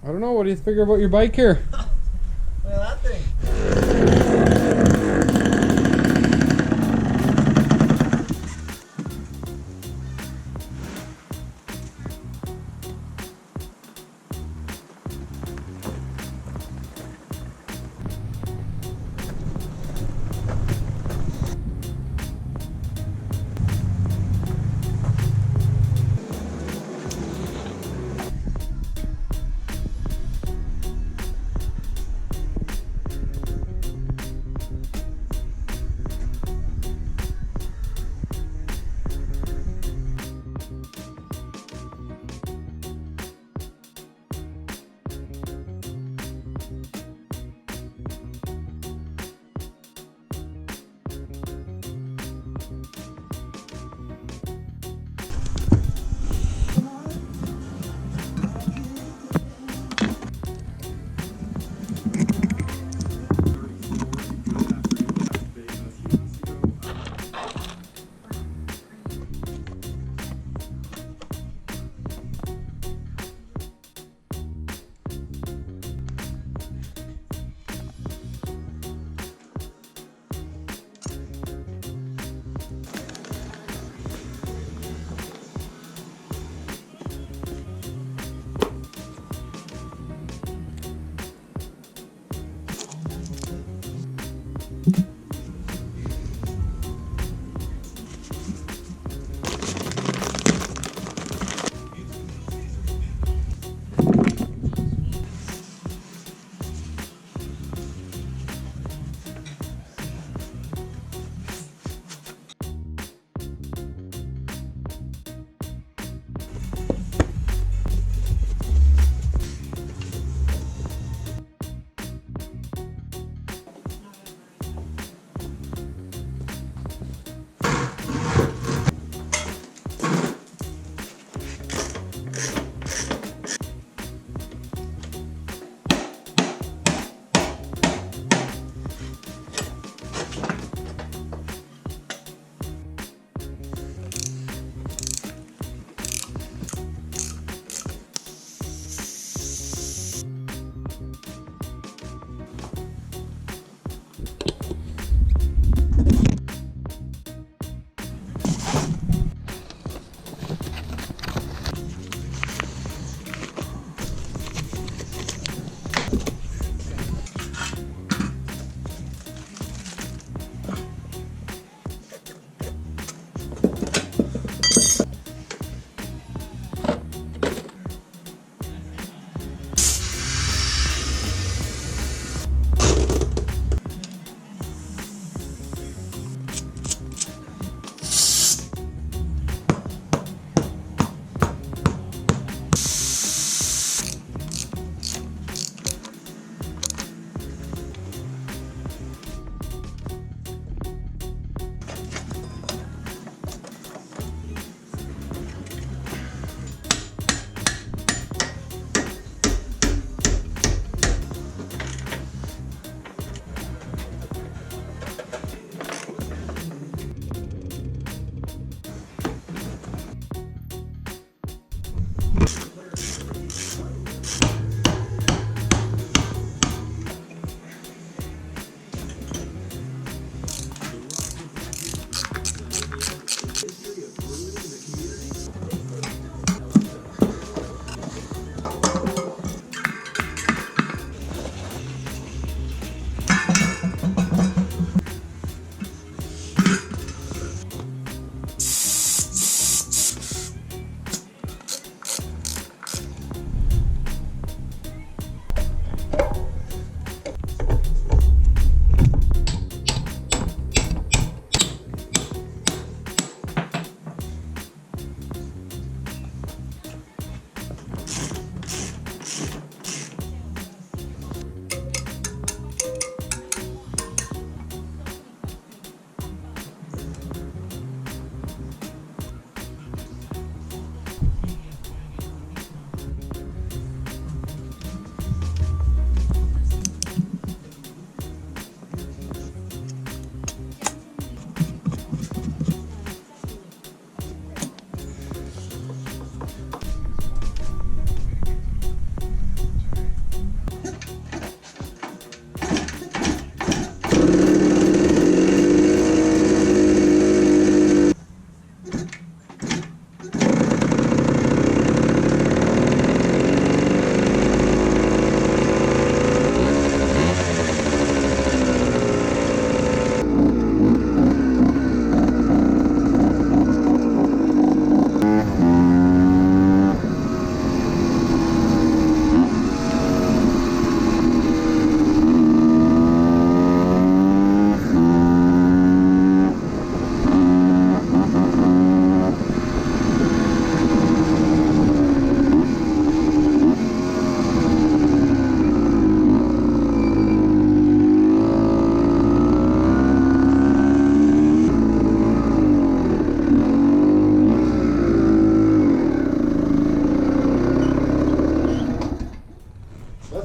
I don't know. What do you figure about your bike here? Look at that thing.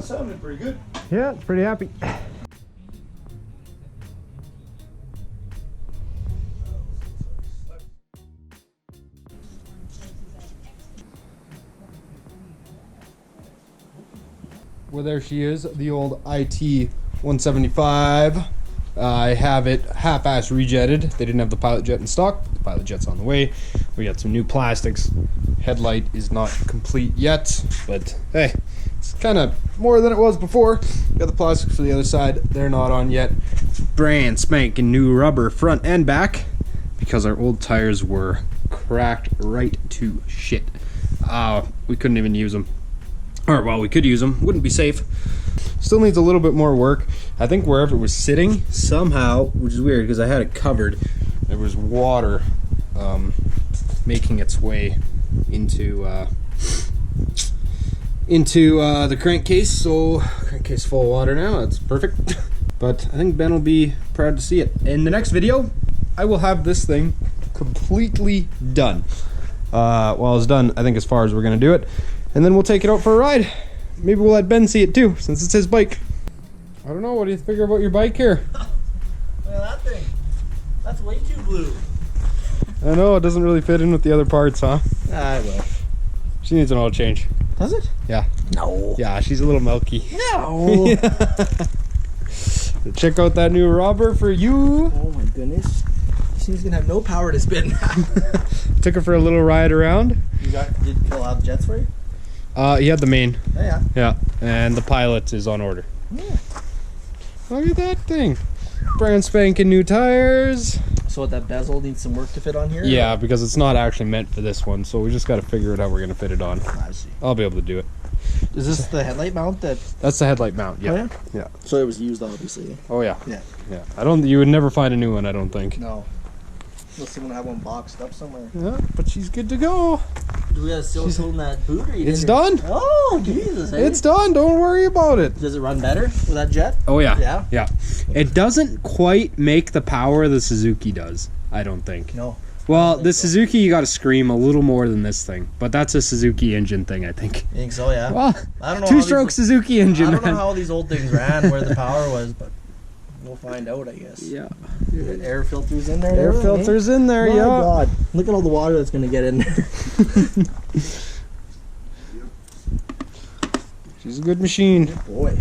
That sounded pretty good. Yeah, pretty happy. Well, there she is, the old IT175. I have it half-ass rejetted. They didn't have the pilot jet in stock. The pilot jet's on the way. We got some new plastics. Headlight is not complete yet, but hey, it's kind of more than it was before. Got the plastics for the other side. They're not on yet. Brand spanking new rubber front and back because our old tires were cracked right to shit. We couldn't even use them. Or, well, we could use them. Wouldn't be safe. Still needs a little bit more work. I think wherever it was sitting, somehow, which is weird because I had it covered, there was water making its way into the crankcase. So, crankcase full of water now. That's perfect. But I think Ben will be proud to see it. In the next video, I will have this thing completely done. Well, it's done, I think, as far as we're going to do it. And then we'll take it out for a ride. Maybe we'll let Ben see it too, since it's his bike. I don't know, what do you figure about your bike here? Look at that thing. That's way too blue. I know, it doesn't really fit in with the other parts, huh? I will. She needs an oil change. Does it? Yeah. No. Yeah, she's a little milky. No. Check out that new rubber for you. Oh my goodness. She's gonna have no power to spin. Took her for a little ride around. Did Phil have jets for you? He had the main. Oh, yeah. Yeah, and the pilot is on order. Yeah. Look at that thing. Brand spanking new tires. So that bezel needs some work to fit on here? Yeah, because it's not actually meant for this one, so we just got to figure out how we're going to fit it on. I see. I'll be able to do it. Is this the headlight mount that... That's the headlight mount, yeah. Oh, yeah? Yeah. So it was used, obviously. Oh, yeah. Yeah. Yeah. You would never find a new one, I don't think. No. Unless someone have one boxed up somewhere. Yeah, but she's good to go. Do we have still in that boot? Or It's done. Oh, Jesus. Hey? It's done. Don't worry about it. Does it run better with that jet? Oh, yeah. Yeah? Yeah. It doesn't quite make the power the Suzuki does, I don't think. No. Well, the Suzuki, you got to scream a little more than this thing. But that's a Suzuki engine thing, I think. You think so, yeah? Well, I don't know. two-stroke Suzuki engine, I don't know man. how these old things ran, where the power was, but we'll find out, I guess. Yeah. Air filters in there. Air filters in there, My yeah. God. Look at all the water that's going to get in there. She's a good machine. Boy.